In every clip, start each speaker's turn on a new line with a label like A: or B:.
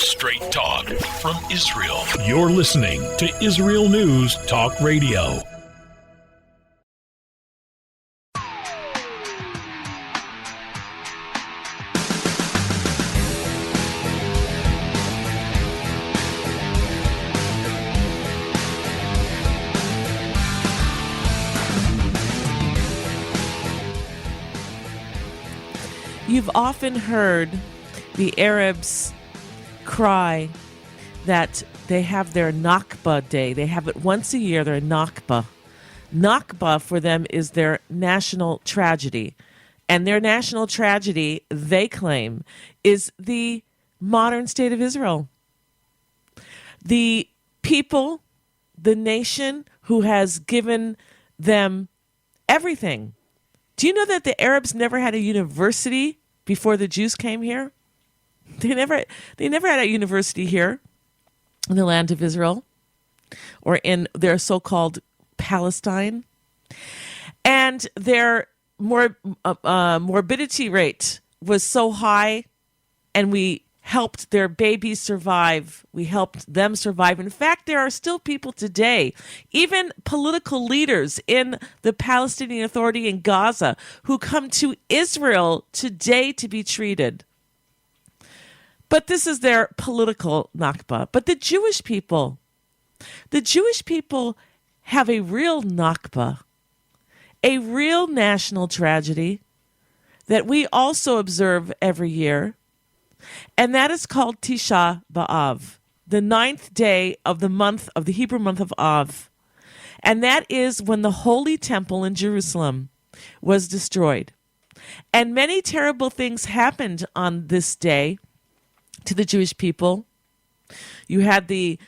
A: Straight talk from Israel. You're listening to Israel News Talk Radio.
B: You've often heard the Arabs cry that they have their Nakba day. They have it once a year, their Nakba. Nakba for them is their national tragedy. And their national tragedy, they claim, is the modern state of Israel. The people, the nation who has given them everything. Do you know that the Arabs never had a university before the Jews came here? They never had a university here in the land of Israel or in their so-called Palestine. And their morbidity rate was so high, and we helped their babies survive. We helped them survive. In fact, there are still people today, even political leaders in the Palestinian Authority in Gaza, who come to Israel today to be treated. But this is their political Nakba. But the Jewish people have a real Nakba, a real national tragedy that we also observe every year. And that is called Tisha B'Av, the 9th day of the month of the Hebrew month of Av. And that is when the Holy Temple in Jerusalem was destroyed. And many terrible things happened on this day to the Jewish people. You had the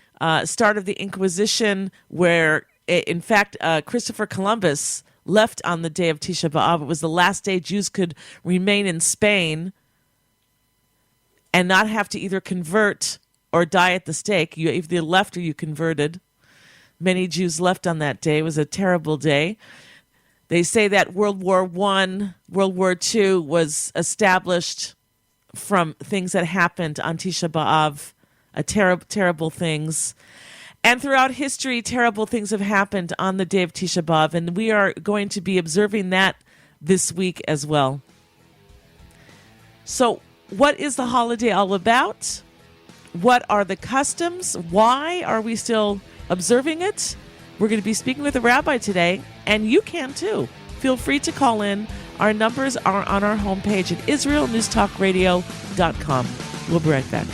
B: start of the Inquisition where, in fact, Christopher Columbus left on the day of Tisha B'Av. It was the last day Jews could remain in Spain and not have to either convert or die at the stake. You either left or you converted. Many Jews left on that day. It was a terrible day. They say that World War I, World War II was established from things that happened on Tisha B'Av, terrible things. And throughout history, terrible things have happened on the day of Tisha B'Av, and we are going to be observing that this week as well. So, what is the holiday all about? What are the customs? Why are we still observing it? We're going to be speaking with a rabbi today, and you can too. Feel free to call in. Our numbers are on our homepage at israelnewstalkradio.com. We'll be right back.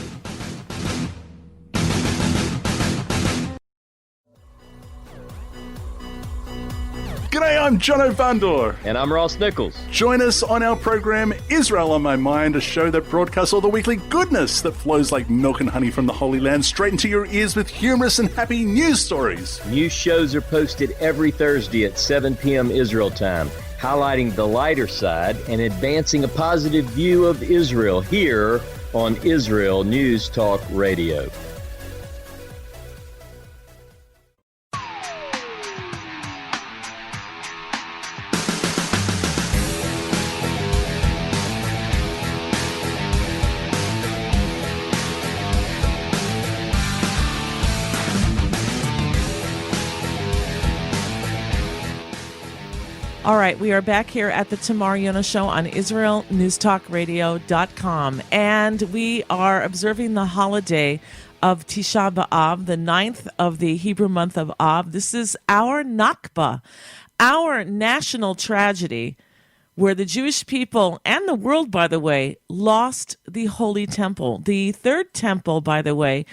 C: G'day, I'm Jono Vandor.
D: And I'm Ross Nichols.
C: Join us on our program, Israel on My Mind, a show that broadcasts all the weekly goodness that flows like milk and honey from the Holy Land straight into your ears with humorous and happy news stories.
D: New shows are posted every Thursday at 7 p.m. Israel time, highlighting the lighter side and advancing a positive view of Israel here on Israel News Talk Radio.
B: All right, we are back here at the Tamar Yonah Show on IsraelNewsTalkRadio.com, and we are observing the holiday of Tisha B'Av, the 9th of the Hebrew month of Av. This is our Nakba, our national tragedy, where the Jewish people and the world, by the way, lost the Holy Temple. The third temple, by the way,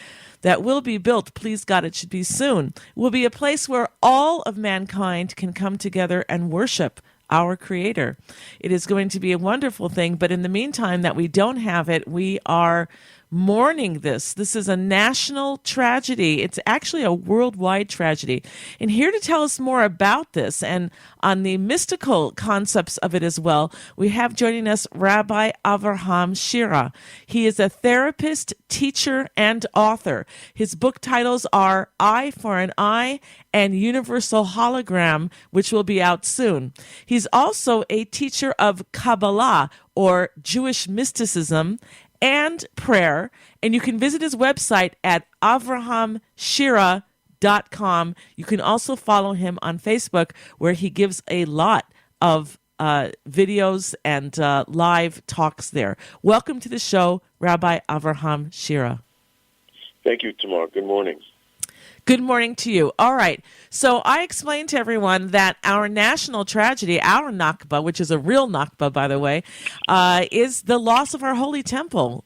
B: that will be built, please God, it should be soon, will be a place where all of mankind can come together and worship our Creator. It is going to be a wonderful thing, but in the meantime that we don't have it, we are mourning this. This is a national tragedy. It's actually a worldwide tragedy. And here to tell us more about this and on the mystical concepts of it as well, we have joining us Rabbi Avraham Shira. He is a therapist, teacher, and author. His book titles are Eye for an Eye and Universal Hologram, which will be out soon. He's also a teacher of Kabbalah, or Jewish mysticism, and prayer. And you can visit his website at avrahamshira.com. You can also follow him on Facebook, where he gives a lot of videos and live talks there. Welcome to the show, Rabbi Avraham Shira.
E: Thank you, Tamar. Good morning.
B: Good morning to you. All right. So I explained to everyone that our national tragedy, our Nakba, which is a real Nakba, by the way, is the loss of our holy temple.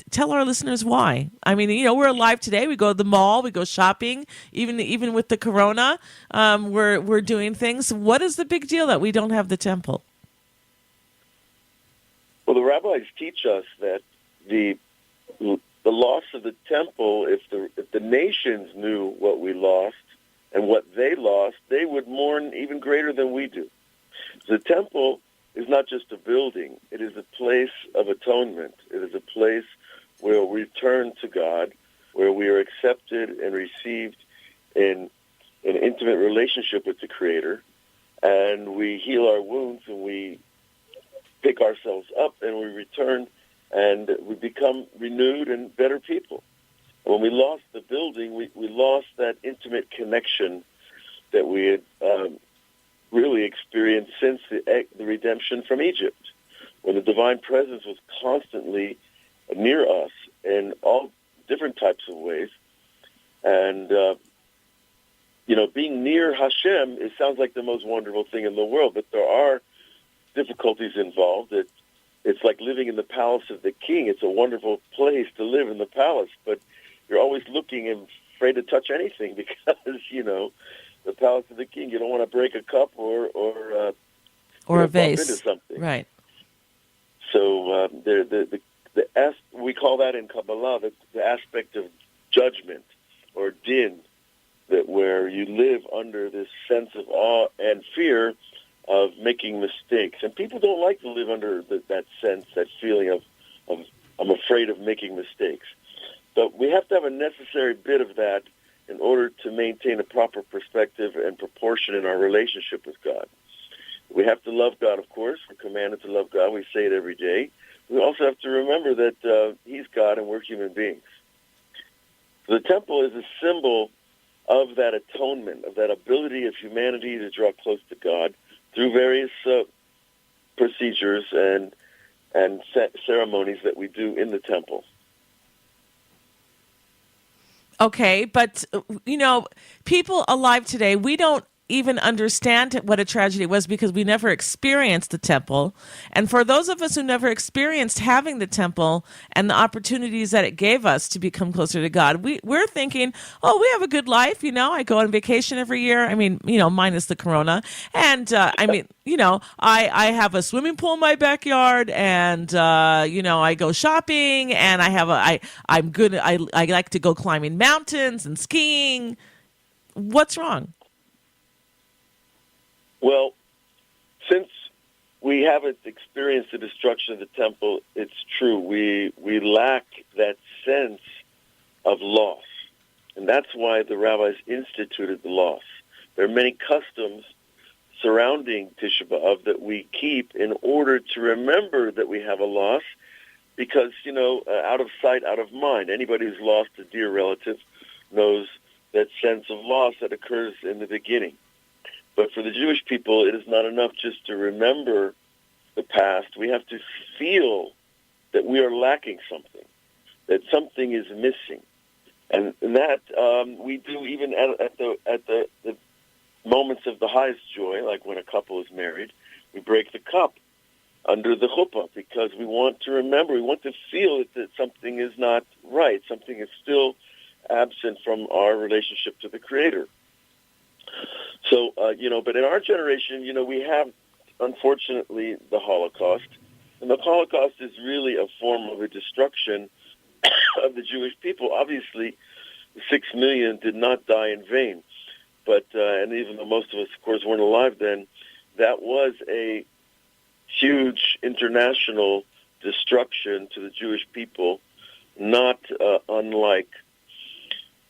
B: Tell our listeners why. I mean, we're alive today. We go to the mall. We go shopping. Even with the corona, we're doing things. What is the big deal that we don't have the temple?
E: Well, the rabbis teach us that the loss of the temple, if the nations knew what we lost and what they lost, they would mourn even greater than we do. The temple is not just a building. It is a place of atonement. It is a place where we turn to God, where we are accepted and received in an intimate relationship with the Creator, and we heal our wounds and we pick ourselves up and we return and we become renewed and better people. When we lost the building, we lost that intimate connection that we had really experienced since the redemption from Egypt, when the divine presence was constantly near us in all different types of ways. And, being near Hashem, it sounds like the most wonderful thing in the world, but there are difficulties involved. It's like living in the palace of the king. It's a wonderful place to live in the palace, but you're always looking and afraid to touch anything because, the palace of the king, you don't want to break a cup or a vase. Bump into something.
B: Right.
E: So we call that in Kabbalah the aspect of judgment or din, where you live under this sense of awe and fear of making mistakes. And people don't like to live under that sense, that feeling of I'm afraid of making mistakes. But we have to have a necessary bit of that in order to maintain a proper perspective and proportion in our relationship with God. We have to love God, of course. We're commanded to love God. We say it every day. We also have to remember that He's God and we're human beings. So the temple is a symbol of that atonement, of that ability of humanity to draw close to God through various procedures and ceremonies that we do in the temple.
B: Okay, but, people alive today, we don't even understand what a tragedy was because we never experienced the temple. And for those of us who never experienced having the temple and the opportunities that it gave us to become closer to God, we're thinking, we have a good life. I go on vacation every year. I mean, minus the corona. And I have a swimming pool in my backyard and, I go shopping and I'm good. I like to go climbing mountains and skiing. What's wrong?
E: Well, since we haven't experienced the destruction of the temple, it's true. We lack that sense of loss. And that's why the rabbis instituted the loss. There are many customs surrounding Tisha B'Av that we keep in order to remember that we have a loss because, out of sight, out of mind. Anybody who's lost a dear relative knows that sense of loss that occurs in the beginning. But for the Jewish people, it is not enough just to remember the past. We have to feel that we are lacking something, that something is missing. And that we do even at the moments of the highest joy, like when a couple is married, we break the cup under the chuppah because we want to remember, we want to feel that something is not right, something is still absent from our relationship to the Creator. So, but in our generation, we have, unfortunately, the Holocaust. And the Holocaust is really a form of a destruction of the Jewish people. Obviously, the 6 million did not die in vain. But, and even though most of us, of course, weren't alive then, that was a huge international destruction to the Jewish people, not unlike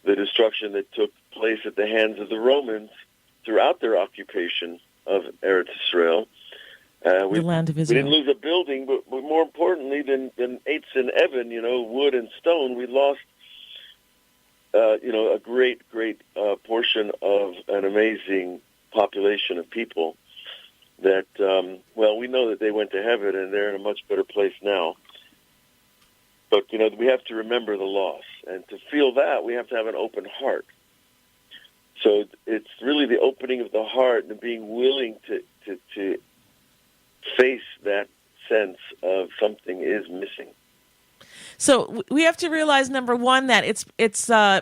E: the destruction that took place at the hands of the Romans throughout their occupation of Eretz Israel.
B: The land of
E: We
B: Israel.
E: didn't lose a building, but more importantly than Eitz and Evan, wood and stone, we lost, a great portion of an amazing population of people that, we know that they went to heaven and they're in a much better place now. But, we have to remember the loss. And to feel that, we have to have an open heart. So it's really the opening of the heart and being willing to face that sense of something is missing.
B: So we have to realize, number one, that it's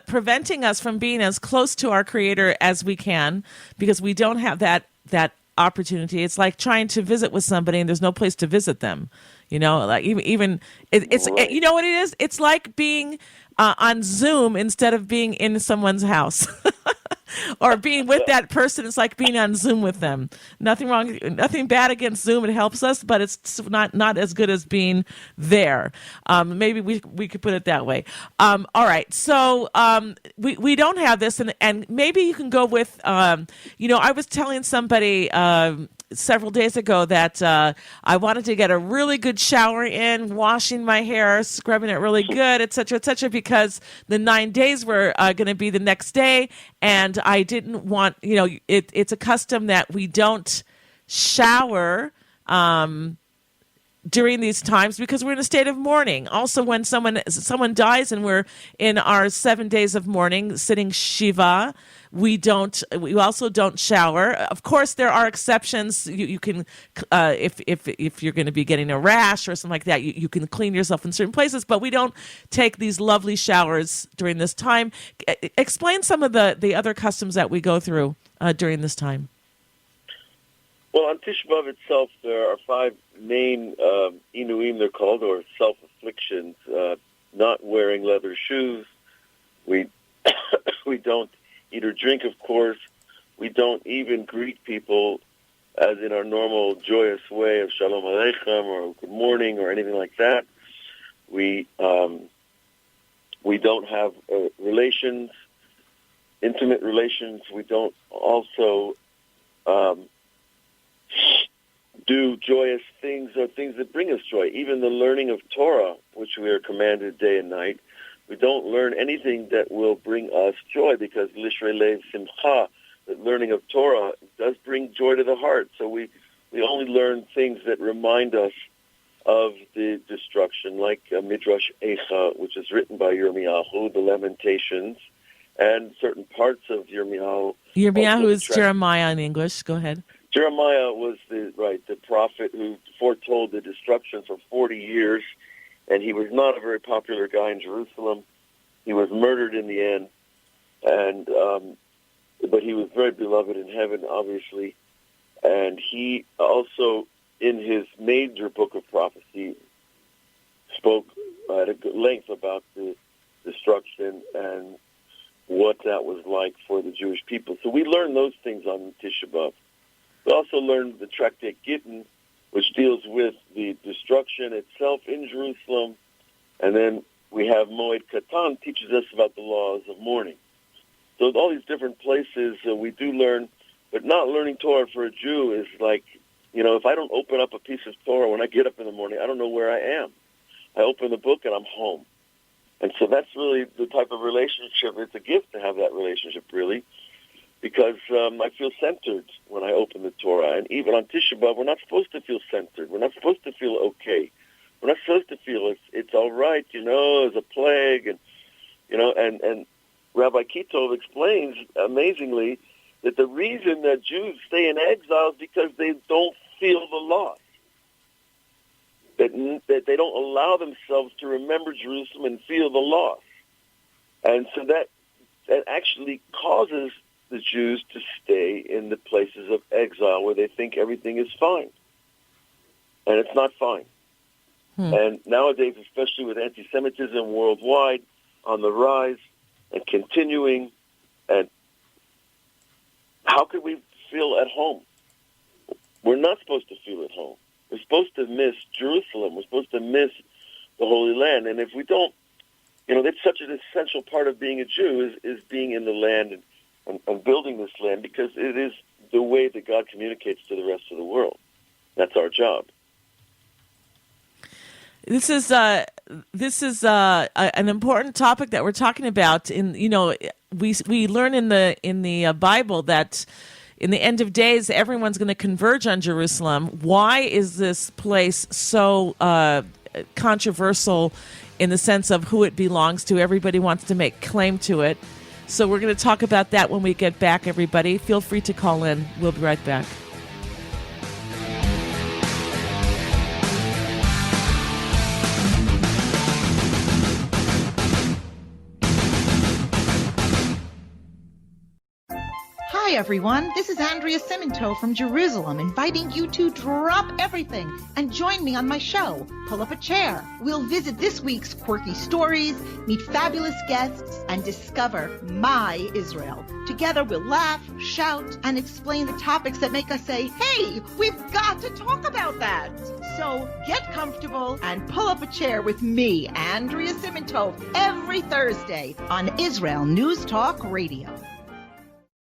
B: preventing us from being as close to our Creator as we can, because we don't have that opportunity. It's like trying to visit with somebody and there's no place to visit them. Like it's
E: Right.
B: You know what it is? It's like being on Zoom instead of being in someone's house. Or being with that person is like being on Zoom with them. Nothing wrong, nothing bad against Zoom. It helps us, but it's not as good as being there. Maybe we could put it that way. All right, so we don't have this, and maybe you can go with. I was telling somebody several days ago that I wanted to get a really good shower in, washing my hair, scrubbing it really good, et cetera, because the 9 days were going to be the next day, and I didn't want, it's a custom that we don't shower during these times because we're in a state of mourning. Also, when someone dies and we're in our 7 days of mourning, sitting Shiva, we also don't shower. Of course, there are exceptions. You can, if you're going to be getting a rash or something like that, you can clean yourself in certain places, but we don't take these lovely showers during this time. Explain some of the other customs that we go through during this time.
E: Well, on Tisha B'Av itself, there are 5 main inuim, they're called, or self-afflictions. Not wearing leather shoes. We don't eat or drink, of course. We don't even greet people as in our normal joyous way of Shalom Aleichem or Good Morning or anything like that. We don't have relations, intimate relations. We don't also do joyous things or things that bring us joy. Even the learning of Torah, which we are commanded day and night, we don't learn anything that will bring us joy because Lishrei Lev Simcha, the learning of Torah, does bring joy to the heart. So we only learn things that remind us of the destruction, like Midrash Eicha, which is written by Yirmiyahu, the Lamentations, and certain parts of Yirmiyahu.
B: Yirmiyahu is Jeremiah in English. Go ahead.
E: Jeremiah was the prophet who foretold the destruction for 40 years, and he was not a very popular guy in Jerusalem. He was murdered in the end, but he was very beloved in heaven, obviously. And he also, in his major book of prophecy, spoke at a good length about the destruction and what that was like for the Jewish people. So we learn those things on Tisha B'Av. We also learned the Tractate Gittin, which deals with the destruction itself in Jerusalem. And then we have Moed Katan, teaches us about the laws of mourning. So all these different places we do learn, but not learning Torah for a Jew is like, if I don't open up a piece of Torah when I get up in the morning, I don't know where I am. I open the book and I'm home. And so that's really the type of relationship. It's a gift to have that relationship, really, because I feel centered when I open the Torah. And even on Tisha B'Av, we're not supposed to feel centered. We're not supposed to feel okay. We're not supposed to feel it's all right, there's a plague. And Rabbi Kitov explains amazingly that the reason that Jews stay in exile is because they don't feel the loss. That they don't allow themselves to remember Jerusalem and feel the loss. And so that actually causes the Jews to stay in the places of exile where they think everything is fine. And it's not fine. And nowadays, especially with anti-Semitism worldwide on the rise and continuing, and how could we feel at home? We're not supposed to feel at home. We're supposed to miss Jerusalem. We're supposed to miss the Holy Land. And if we don't, that's such an essential part of being a Jew is being in the land and building this land, because it is the way that God communicates to the rest of the world. That's our job.
B: This is an important topic that we're talking about. We learn in the Bible that in the end of days, everyone's going to converge on Jerusalem. Why is this place so controversial in the sense of who it belongs to? Everybody wants to make claim to it. So we're going to talk about that when we get back, everybody. Feel free to call in. We'll be right back.
F: Hi, everyone. This is Andrea Simento from Jerusalem, inviting you to drop everything and join me on my show, Pull Up a Chair. We'll visit this week's quirky stories, meet fabulous guests, and discover my Israel. Together, we'll laugh, shout, and explain the topics that make us say, hey, we've got to talk about that. So get comfortable and pull up a chair with me, Andrea Simento, every Thursday on Israel News Talk Radio.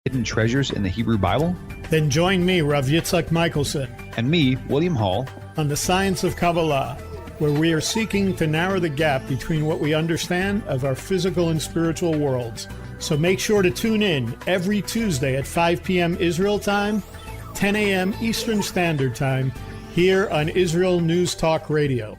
G: Hidden treasures in the Hebrew Bible?
H: Then join me, Rav Yitzhak Michelson,
G: and me, William Hall,
H: on the Science of Kabbalah, where we are seeking to narrow the gap between what we understand of our physical and spiritual worlds. So make sure to tune in every Tuesday at 5 p.m. Israel time, 10 a.m. Eastern Standard Time, here on Israel News Talk Radio.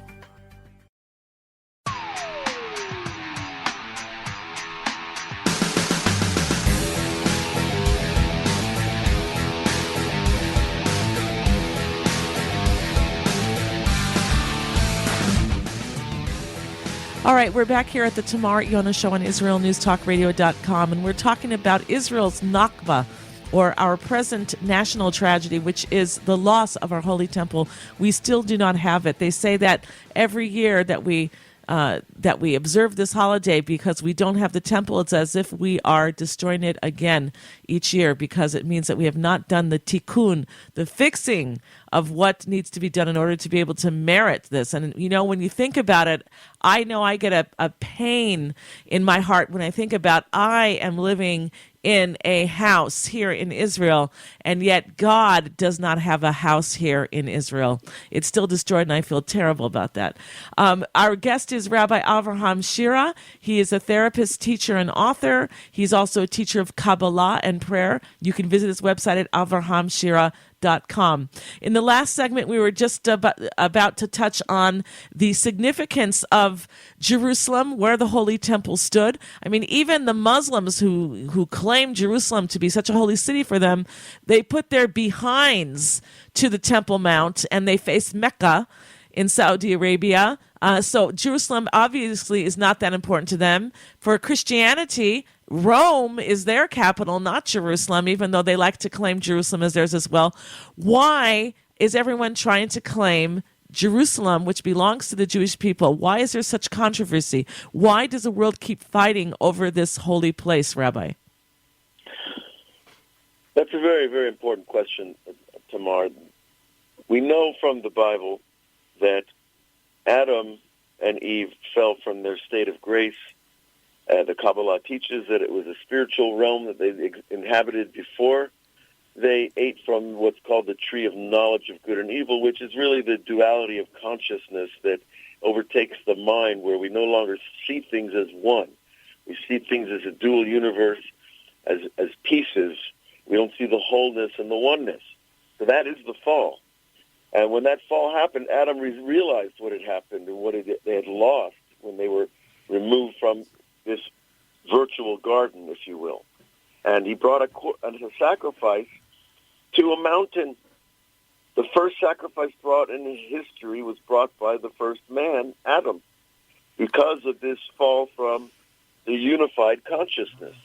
B: All right, we're back here at the Tamar Yonah Show on IsraelNewsTalkRadio.com, and we're talking about Israel's Nakba, or our present national tragedy, which is the loss of our holy temple. We still do not have it. They say that every year that we observe this holiday, because we don't have the temple, it's as if we are destroying it again each year, because it means that we have not done the tikkun, the fixing of what needs to be done in order to be able to merit this. And, when you think about it, I know I get a pain in my heart when I think about I am living in a house here in Israel, and yet God does not have a house here in Israel. It's still destroyed, and I feel terrible about that. Our guest is Rabbi Avraham Shira. He is a therapist, teacher, and author. He's also a teacher of Kabbalah and prayer. You can visit his website at avrahamshira.com. In the last segment, we were just about to touch on the significance of Jerusalem, where the Holy Temple stood. I mean, even the Muslims who claim Jerusalem to be such a holy city for them, they put their behinds to the Temple Mount, and they face Mecca in Saudi Arabia. So Jerusalem obviously is not that important to them. For Christianity, Rome is their capital, not Jerusalem, even though they like to claim Jerusalem as theirs as well. Why is everyone trying to claim Jerusalem, which belongs to the Jewish people? Why is there such controversy? Why does the world keep fighting over this holy place, Rabbi?
E: That's a very, very important question, Tamar. We know from the Bible that Adam and Eve fell from their state of grace. The Kabbalah teaches that it was a spiritual realm that they inhabited before they ate from what's called the tree of knowledge of good and evil, which is really the duality of consciousness that overtakes the mind, where we no longer see things as one. We see things as a dual universe, as pieces. We don't see the wholeness and the oneness. So that is the fall. And when that fall happened, Adam realized what had happened and what they had lost when they were removed from this virtual garden, if you will. And he brought a sacrifice to a mountain. The first sacrifice brought in history was brought by the first man, Adam, because of this fall from the unified consciousness.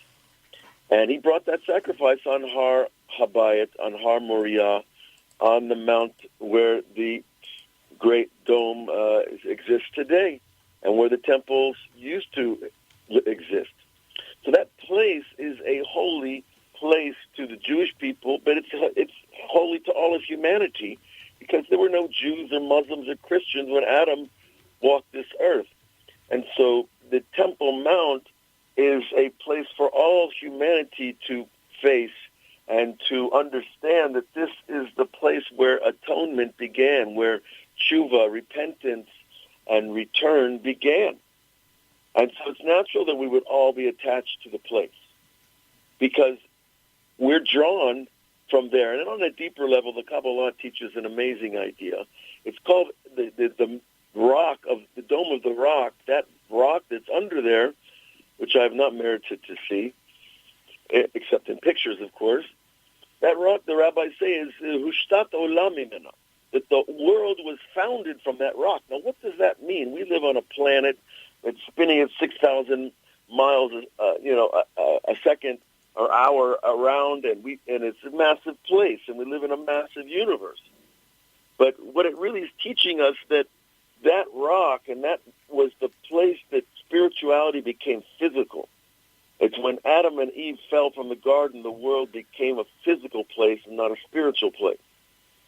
E: And he brought that sacrifice on Har Habayit, on Har Moriah, on the mount where the great dome exists today, and where the temples used to exist. So that place is a holy place to the Jewish people, but it's holy to all of humanity, because there were no Jews or Muslims or Christians when Adam walked this earth. And so the Temple Mount is a place for all humanity to face and to understand that this is the place where atonement began, where tshuva, repentance, and return began. And so it's natural that we would all be attached to the place because we're drawn from there. And then on a deeper level, the Kabbalah teaches an amazing idea. It's called the rock of the dome of the rock, that rock that's under there, which I have not merited to see, except in pictures, of course. That rock, the rabbis say, is Hushtat Olam Mimena, that the world was founded from that rock. Now, what does that mean? We live on a planet that's spinning at 6,000 miles, a second or hour around, and it's a massive place, and we live in a massive universe. But what it really is teaching us that rock, and that was the place that spirituality became physical. It's when Adam and Eve fell from the garden, the world became a physical place and not a spiritual place.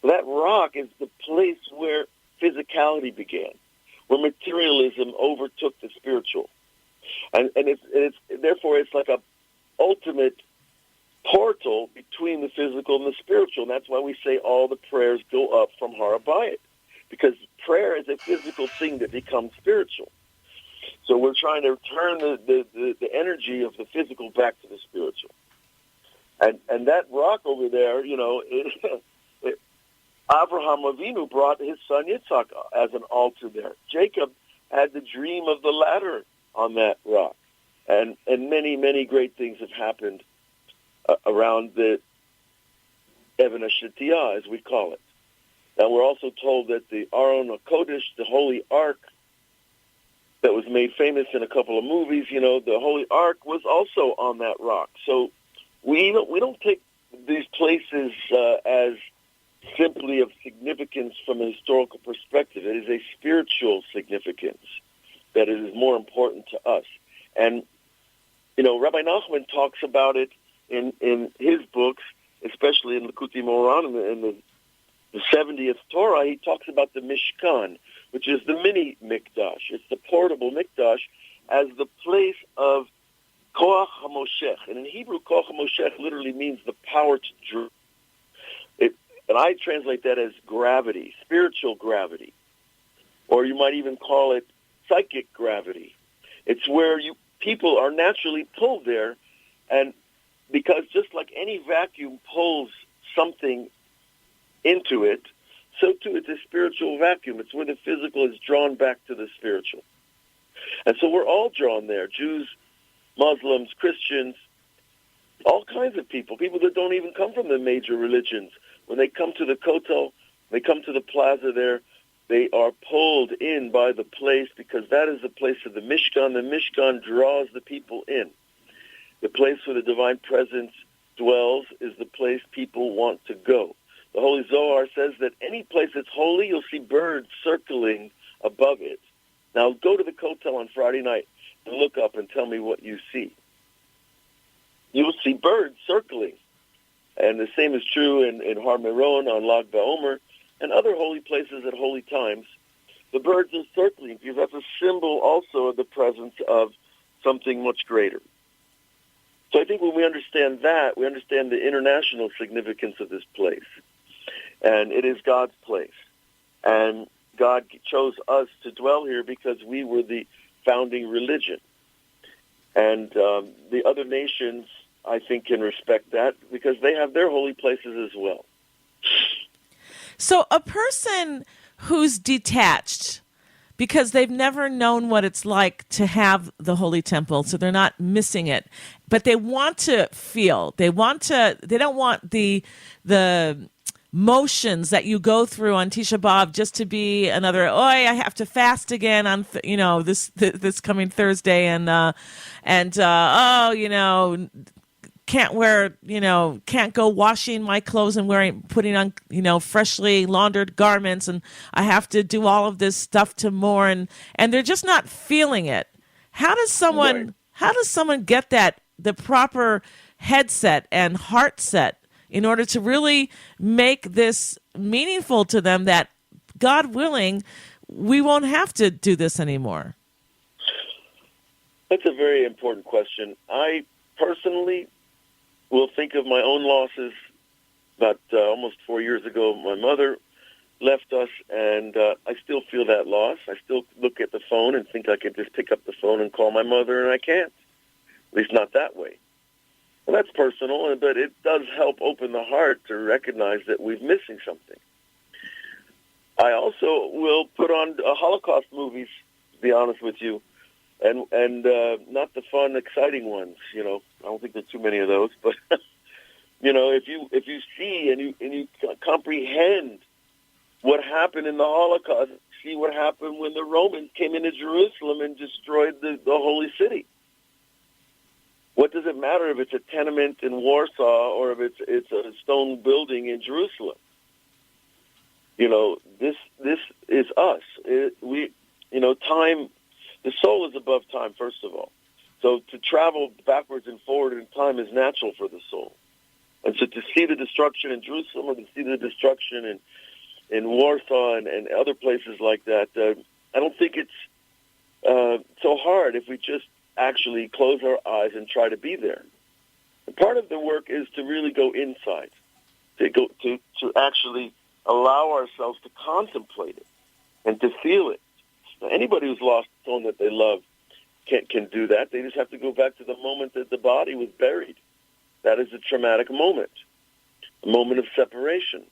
E: That rock is the place where physicality began, where materialism overtook the spiritual. And it's therefore it's like a ultimate portal between the physical and the spiritual. And that's why we say all the prayers go up from Har Habayit, because prayer is a physical thing that becomes spiritual. So we're trying to turn the energy of the physical back to the spiritual. And that rock over there, Avraham Avinu brought his son Yitzhak as an altar there. Jacob had the dream of the ladder on that rock. And many, many great things have happened around the Even HaShetiyah, as we call it. Now, we're also told that the Aron HaKodesh, the Holy Ark, that was made famous in a couple of movies, the Holy Ark was also on that rock. So we don't take these places as simply of significance from a historical perspective. It is a spiritual significance that it is more important to us. And, Rabbi Nachman talks about it in his books, especially in Likutei Moharan, in the 70th Torah. He talks about the Mishkan, which is the mini Mikdash. It's the portable Mikdash as the place of Koach HaMoshech. And in Hebrew, Koach HaMoshech literally means the power to draw. And I translate that as gravity, spiritual gravity. Or you might even call it psychic gravity. It's where people are naturally pulled there. And because just like any vacuum pulls something into it, so too it's a spiritual vacuum. It's where the physical is drawn back to the spiritual. And so we're all drawn there, Jews, Muslims, Christians, all kinds of people that don't even come from the major religions. When they come to the Kotel, they come to the plaza there, they are pulled in by the place because that is the place of the Mishkan. The Mishkan draws the people in. The place where the divine presence dwells is the place people want to go. The Holy Zohar says that any place that's holy, you'll see birds circling above it. Now go to the Kotel on Friday night and look up and tell me what you see. You will see birds circling. And the same is true in Har Meron, on Lag BaOmer, and other holy places at holy times. The birds are circling because that's a symbol also of the presence of something much greater. So I think when we understand that, we understand the international significance of this place. And it is God's place. And God chose us to dwell here because we were the founding religion. And the other nations, I think, can respect that because they have their holy places as well.
B: So a person who's detached because they've never known what it's like to have the Holy Temple, so they're not missing it, but they want to feel, they don't want the motions that you go through on Tisha B'Av just to be another, I have to fast again on, this coming Thursday can't go washing my clothes and putting on, freshly laundered garments, and I have to do all of this stuff to mourn, and they're just not feeling it. How does someone get the proper headset and heart set in order to really make this meaningful to them that, God willing, we won't have to do this anymore?
E: That's a very important question. I personally will think of my own losses. About almost 4 years ago, my mother left us, and I still feel that loss. I still look at the phone and think I could just pick up the phone and call my mother, and I can't. At least not that way. Well, that's personal, but it does help open the heart to recognize that we're missing something. I also will put on Holocaust movies, to be honest with you, and not the fun, exciting ones. You know, I don't think there's too many of those, but you know, if you see and you comprehend what happened in the Holocaust, see what happened when the Romans came into Jerusalem and destroyed the holy city. What does it matter if it's a tenement in Warsaw or if it's a stone building in Jerusalem? You know, this is us. Time. The soul is above time, first of all. So to travel backwards and forward in time is natural for the soul. And so to see the destruction in Jerusalem or to see the destruction in Warsaw and other places like that, I don't think it's so hard if we just actually close our eyes and try to be there. And part of the work is to really go inside, to actually allow ourselves to contemplate it and to feel it. Now, anybody who's lost someone that they love can do that. They just have to go back to the moment that the body was buried. That is a traumatic moment, a moment of separation.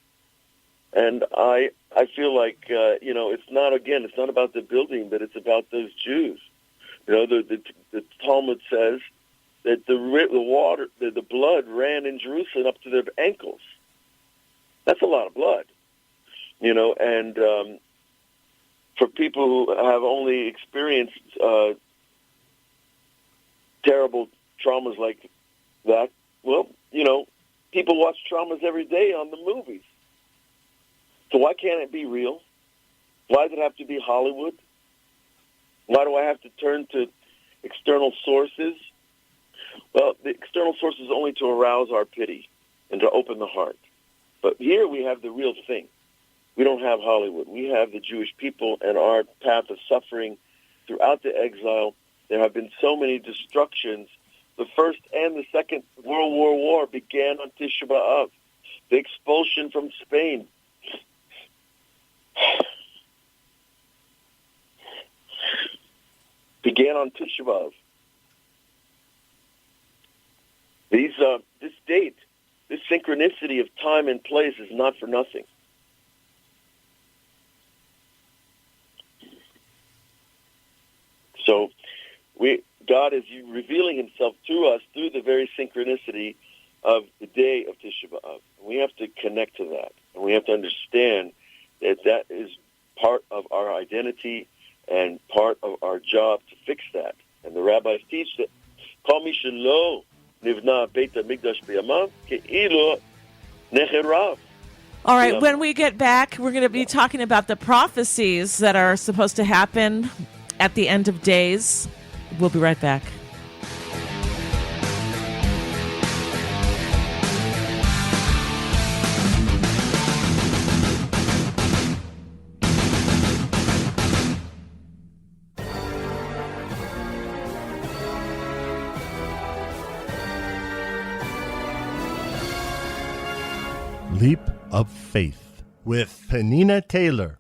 E: And I feel like, it's not about the building, but it's about those Jews. You know, the Talmud says that the blood ran in Jerusalem up to their ankles. That's a lot of blood, you know, and for people who have only experienced terrible traumas like that, well, you know, people watch traumas every day on the movies. So why can't it be real? Why does it have to be Hollywood? Why do I have to turn to external sources? Well, the external source is only to arouse our pity and to open the heart. But here we have the real thing. We don't have Hollywood. We have the Jewish people and our path of suffering throughout the exile. There have been so many destructions. The First and the Second World War began on Tisha B'Av. The expulsion from Spain began on Tisha B'Av. This date, this synchronicity of time and place is not for nothing. So God is revealing himself to us through the very synchronicity of the day of Tisha B'Av. We have to connect to that. And we have to understand that is part of our identity and part of our job to fix that. And the rabbis teach that, Kol mi shelo nivna beit hamikdash b'yamav ke'ilu necherav.
B: All right, when we get back, we're going to be talking about the prophecies that are supposed to happen at the end of days. We'll be right back.
I: Leap of Faith with Penina Taylor.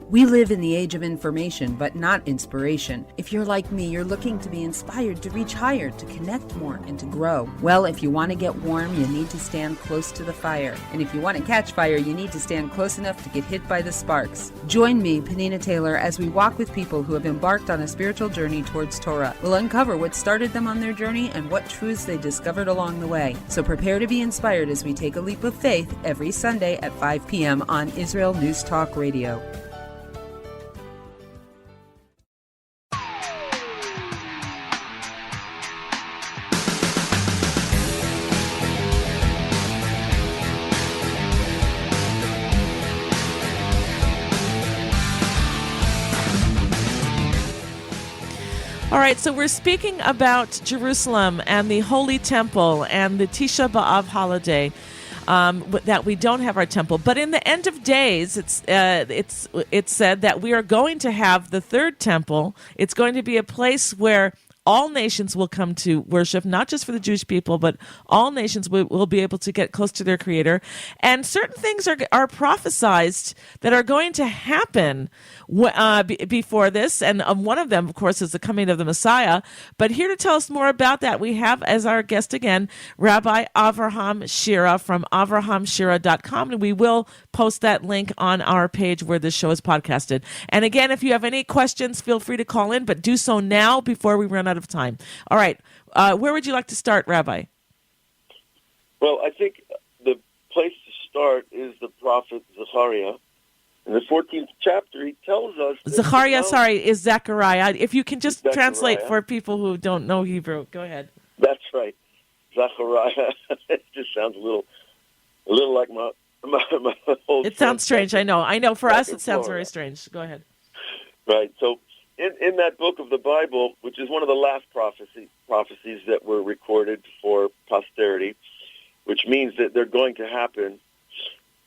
J: We live in the age of information, but not inspiration. If you're like me, you're looking to be inspired to reach higher, to connect more, and to grow. Well, if you want to get warm, you need to stand close to the fire. And if you want to catch fire, you need to stand close enough to get hit by the sparks. Join me, Penina Taylor, as we walk with people who have embarked on a spiritual journey towards Torah. We'll uncover what started them on their journey and what truths they discovered along the way. So prepare to be inspired as we take a leap of faith every Sunday at 5 p.m. on Israel News Talk Radio.
B: All right, so we're speaking about Jerusalem and the Holy Temple and the Tisha B'Av holiday, that we don't have our temple. But in the end of days, it's said that we are going to have the third temple. It's going to be a place where all nations will come to worship, not just for the Jewish people, but all nations will be able to get close to their Creator. And certain things are prophesized that are going to happen before this. And one of them, of course, is the coming of the Messiah. But here to tell us more about that, we have as our guest again, Rabbi Avraham Shira from avrahamshira.com. And we will post that link on our page where this show is podcasted. And again, if you have any questions, feel free to call in, but do so now before we run out of time. All right. Where would you like to start, Rabbi?
E: Well, I think the place to start is the prophet Zechariah. In the 14th chapter, he tells us...
B: Zechariah, is Zechariah. If you can just translate for people who don't know Hebrew. Go ahead.
E: That's right. Zechariah. It just sounds a little like my old...
B: It sounds strange, I know. For us, it sounds very strange. Go ahead.
E: Right. So in that book of the Bible, which is one of the last prophecies that were recorded for posterity, which means that they're going to happen,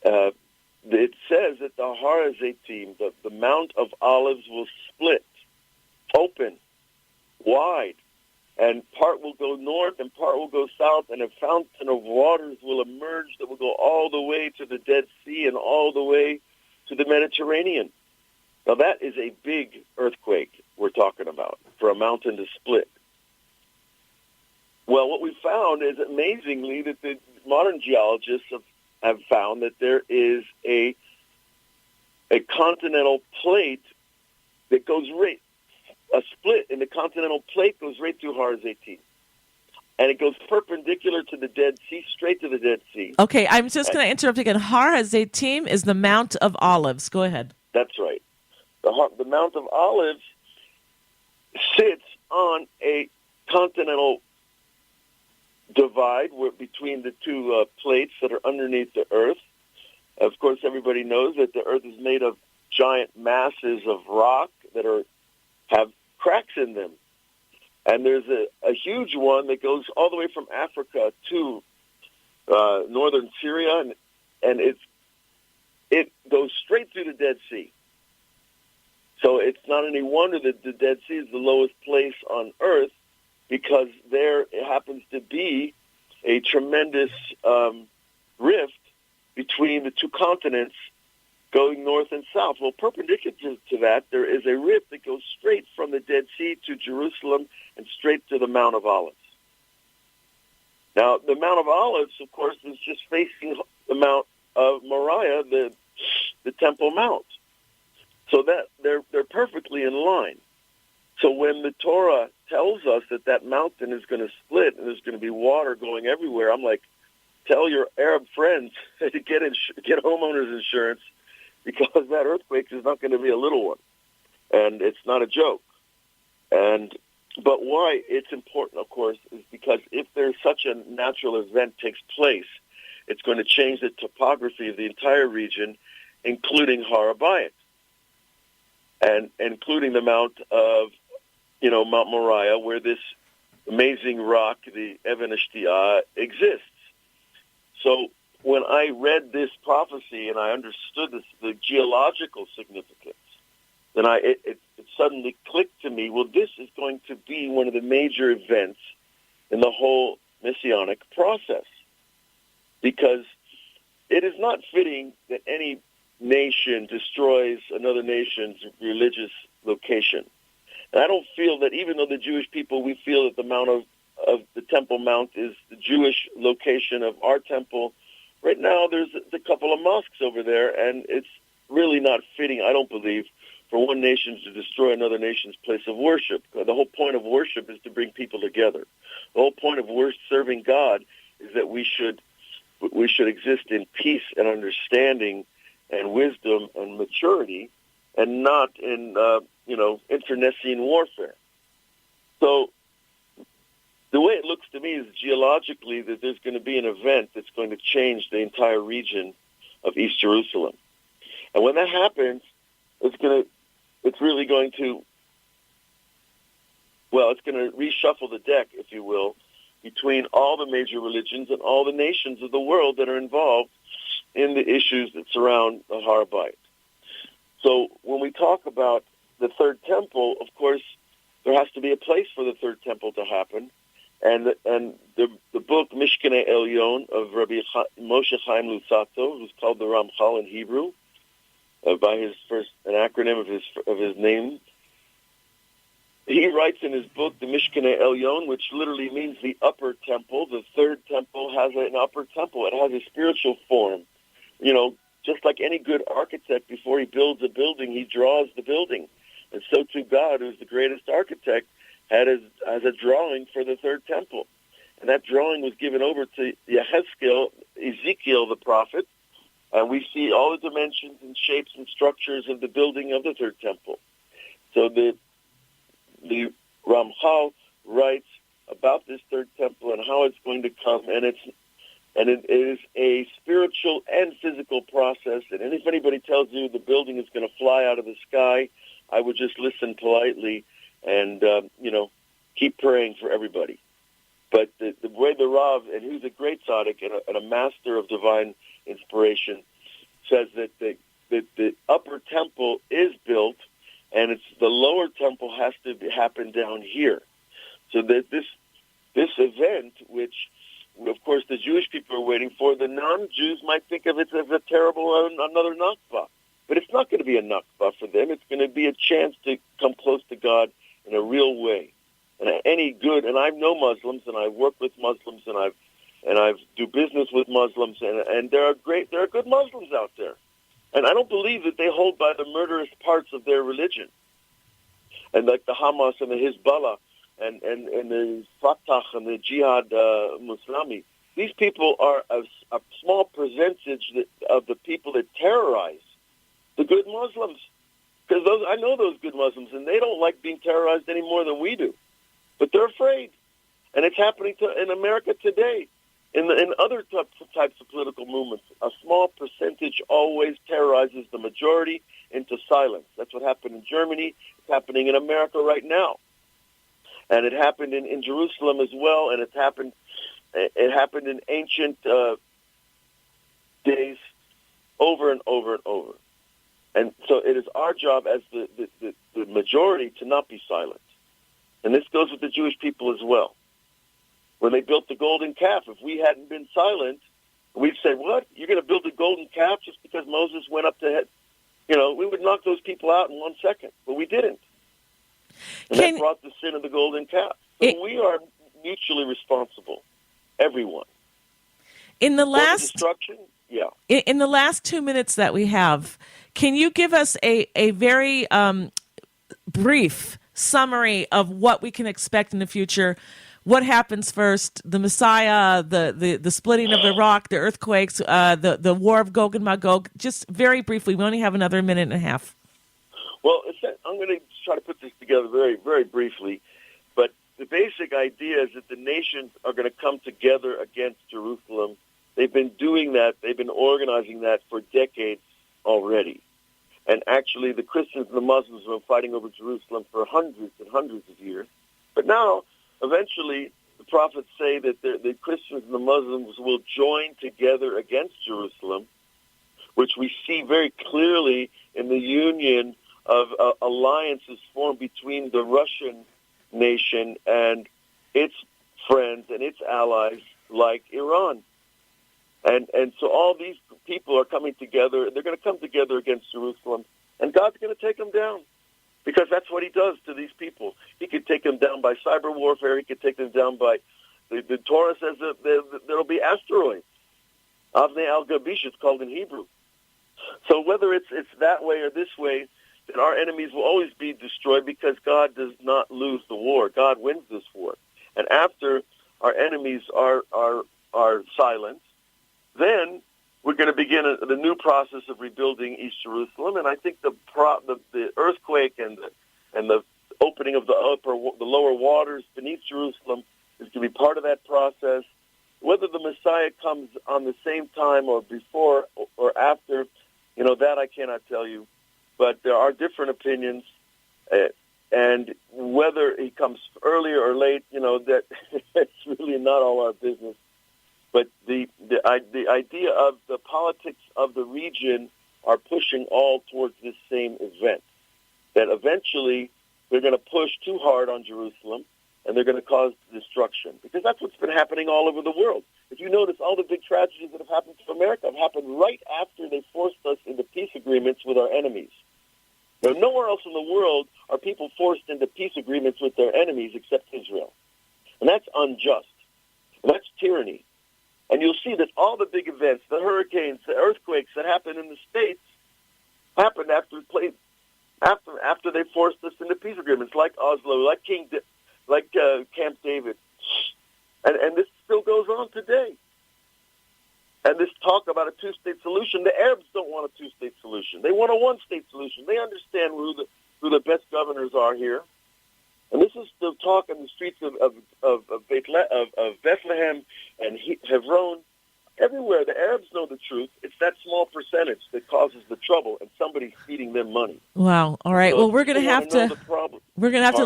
E: it says that the Har Zeitim, the Mount of Olives, will split, open, wide, and part will go north and part will go south, and a fountain of waters will emerge that will go all the way to the Dead Sea and all the way to the Mediterranean. Now, that is a big earthquake we're talking about, for a mountain to split. Well, what we found is, amazingly, that the modern geologists have found that there is a continental plate that goes a split in the continental plate goes right through Har Zeitim. And it goes perpendicular to the Dead Sea, straight to the Dead Sea.
B: Okay, I'm just going to interrupt again. Har Zeitim is the Mount of Olives. Go ahead.
E: That's right. The Mount of Olives sits on a continental divide between the two plates that are underneath the earth. Of course, everybody knows that the earth is made of giant masses of rock that have cracks in them. And there's a huge one that goes all the way from Africa to northern Syria, and it goes straight through the Dead Sea. So it's not any wonder that the Dead Sea is the lowest place on earth, because there happens to be a tremendous rift between the two continents going north and south. Well, perpendicular to that, there is a rift that goes straight from the Dead Sea to Jerusalem and straight to the Mount of Olives. Now, the Mount of Olives, of course, is just facing the Mount of Moriah, the Temple Mount. So that they're perfectly in line. So when the Torah tells us that mountain is going to split and there's going to be water going everywhere, I'm like, tell your Arab friends to get homeowners insurance, because that earthquake is not going to be a little one, and it's not a joke. But why it's important, of course, is because if there's such a natural event takes place, it's going to change the topography of the entire region, including Har Habayit, and including the Mount Mount Moriah, where this amazing rock, the Even Shtiyah, exists. So when I read this prophecy and I understood the geological significance, then it suddenly clicked to me, well, this is going to be one of the major events in the whole Messianic process, because it is not fitting that any nation destroys another nation's religious location. And I don't feel that, even though the Jewish people, we feel that the Mount of the Temple Mount is the Jewish location of our temple. Right now, there's a couple of mosques over there, and it's really not fitting, I don't believe, for one nation to destroy another nation's place of worship. The whole point of worship is to bring people together. The whole point of serving God is that we should exist in peace and understanding and wisdom and maturity, and not in internecine warfare. So the way it looks to me is, geologically, that there's going to be an event that's going to change the entire region of East Jerusalem. And when that happens, it's going to reshuffle the deck, if you will, between all the major religions and all the nations of the world that are involved in the issues that surround the Har Habayit. So when we talk about the third temple, of course, there has to be a place for the third temple to happen. And the book Mishkanei Elyon of Rabbi Moshe Chaim Luzzatto, who's called the Ramchal in Hebrew, by an acronym of his name. He writes in his book, the Mishkanei Elyon, which literally means the upper temple. The third temple has an upper temple. It has a spiritual form. Just like any good architect, before he builds a building, he draws the building. And so too God, who's the greatest architect, has a drawing for the third temple. And that drawing was given over to Ezekiel the prophet. And we see all the dimensions and shapes and structures of the building of the third temple. So the Ramchal writes about this third temple and how it's going to come, and it is a spiritual and physical process. And if anybody tells you the building is going to fly out of the sky, I would just listen politely and keep praying for everybody. But the way the Rav, and who's a great tzaddik and a master of divine inspiration, says that the upper temple is built, and it's the lower temple has to happen down here. So that this event, which of course the Jewish people are waiting for, the non-Jews might think of it as a terrible another Nakba, but it's not going to be a Nakba for them. It's going to be a chance to come close to God in a real way. And I know Muslims, and I work with Muslims, and I do business with Muslims, and there are good Muslims out there. And I don't believe that they hold by the murderous parts of their religion. And like the Hamas and the Hezbollah and the Fatah and the Jihad Muslimi, these people are a small percentage of the people that terrorize the good Muslims. Because I know those good Muslims, and they don't like being terrorized any more than we do. But they're afraid. And it's happening in America today. In other types of political movements, a small percentage always terrorizes the majority into silence. That's what happened in Germany. It's happening in America right now. And it happened in Jerusalem as well, and it happened in ancient days over and over and over. And so it is our job as the majority to not be silent. And this goes with the Jewish people as well. When they built the golden calf, if we hadn't been silent, we'd say, what? You're going to build a golden calf just because Moses went up to head? We would knock those people out in 1 second, but we didn't. And that brought the sin of the golden calf. So we are mutually responsible, everyone.
B: In the last
E: destruction, yeah.
B: In the last 2 minutes that we have, can you give us a very brief summary of what we can expect in the future? What happens first? The Messiah, the splitting of Iraq, the earthquakes, the war of Gog and Magog. Just very briefly, we only have another minute and a half.
E: Well, I'm going to try to put this together very, very briefly. But the basic idea is that the nations are going to come together against Jerusalem. They've been doing that. They've been organizing that for decades already. And actually, the Christians and the Muslims have been fighting over Jerusalem for hundreds and hundreds of years. But now, eventually, the prophets say that the Christians and the Muslims will join together against Jerusalem, which we see very clearly in the union of alliances formed between the Russian nation and its friends and its allies like Iran. And so all these people are coming together. They're going to come together against Jerusalem, and God's going to take them down. Because that's what he does to these people. He could take them down by cyber warfare. He could take them down by, the Torah says that there will be asteroids. Avnei al-Gabish, it's called in Hebrew. So whether it's that way or this way, then our enemies will always be destroyed because God does not lose the war. God wins this war. And after our enemies are silenced, then we're going to begin the new process of rebuilding East Jerusalem, and I think the earthquake and the opening of the lower waters beneath Jerusalem is going to be part of that process. Whether the Messiah comes on the same time or before or after, that I cannot tell you. But there are different opinions, and whether he comes earlier or late, that it's really not all our business. But the idea of the politics of the region are pushing all towards this same event, that eventually they're going to push too hard on Jerusalem, and they're going to cause destruction. Because that's what's been happening all over the world. If you notice, all the big tragedies that have happened to America have happened right after they forced us into peace agreements with our enemies. Now, nowhere else in the world are people forced into peace agreements with their enemies except Israel. And that's unjust. And that's tyranny. And you'll see that all the big events, the hurricanes, the earthquakes that happened in the States, happened after they forced us into peace agreements, like Oslo, like Camp David. And this still goes on today. And this talk about a two-state solution, the Arabs don't want a two-state solution. They want a one-state solution. They understand who the best governors are here. And this is the talk in the streets of Bethlehem and Hebron. Everywhere, the Arabs know the truth. It's that small percentage that causes the trouble, and somebody's feeding them money.
B: Wow. All right.
E: So
B: well, we're going to have to
E: Pardon?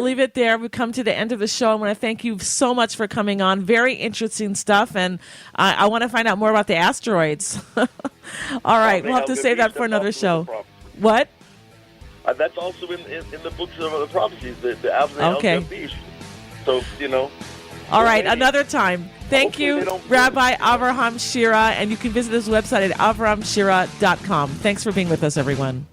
B: leave it there. We've come to the end of the show. I want to thank you so much for coming on. Very interesting stuff, and I want to find out more about the asteroids. All right. We'll have to save that for another show. What?
E: That's also in the books of the prophecies, the Avraham.
B: Okay.
E: So, you know.
B: All right, another time. Thank you, Rabbi Avraham Shira, and you can visit his website at avrahamshira.com. Thanks for being with us, everyone.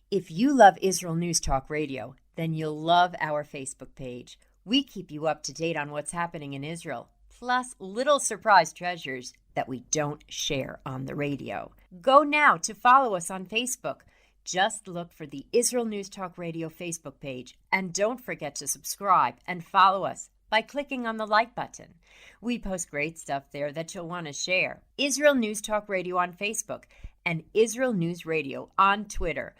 K: If you love Israel News Talk Radio, then you'll love our Facebook page. We keep you up to date on what's happening in Israel, plus little surprise treasures that we don't share on the radio. Go now to follow us on Facebook. Just look for the Israel News Talk Radio Facebook page, and don't forget to subscribe and follow us by clicking on the like button. We post great stuff there that you'll want to share. Israel News Talk Radio on Facebook and Israel News Radio on Twitter.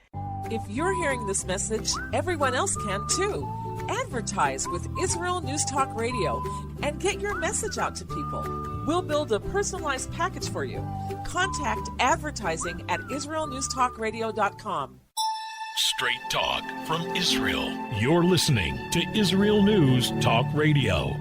B: If you're hearing this message, everyone else can too. Advertise with Israel News Talk Radio and get your message out to people. We'll build a personalized package for you. Contact advertising at israelnewstalkradio.com.
A: Straight talk from Israel. You're listening to Israel News Talk Radio.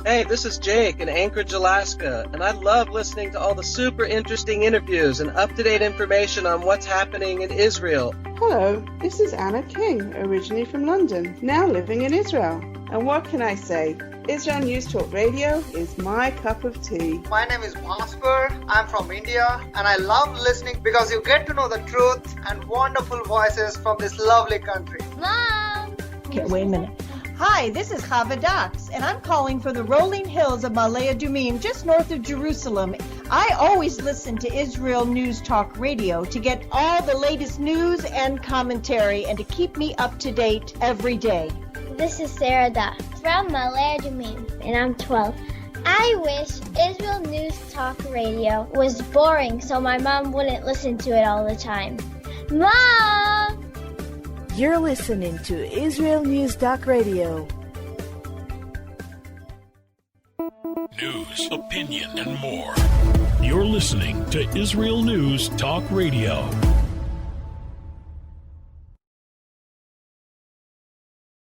L: Hey, this is Jake in Anchorage, Alaska, and I love listening to all the super interesting interviews and up-to-date information on what's happening in Israel.
M: Hello, this is Anna King, originally from London, now living in Israel. And what can I say? Israel News Talk Radio is my cup of tea.
N: My name is Bhaskar. I'm from India, and I love listening because you get to know the truth and wonderful voices from this lovely country.
O: Mom! Okay, wait a minute. Hi, this is Chava Dax, and I'm calling for the rolling hills of Ma'ale Adumim, just north of Jerusalem. I always listen to Israel News Talk Radio to get all the latest news and commentary and to keep me up to date every day.
P: This is Sarah Dax from Ma'ale Adumim, and I'm 12. I wish Israel News Talk Radio was boring so my mom wouldn't listen to it all the time. Mom!
Q: You're listening to Israel News Talk Radio.
A: News, opinion, and more. You're listening to Israel News Talk Radio.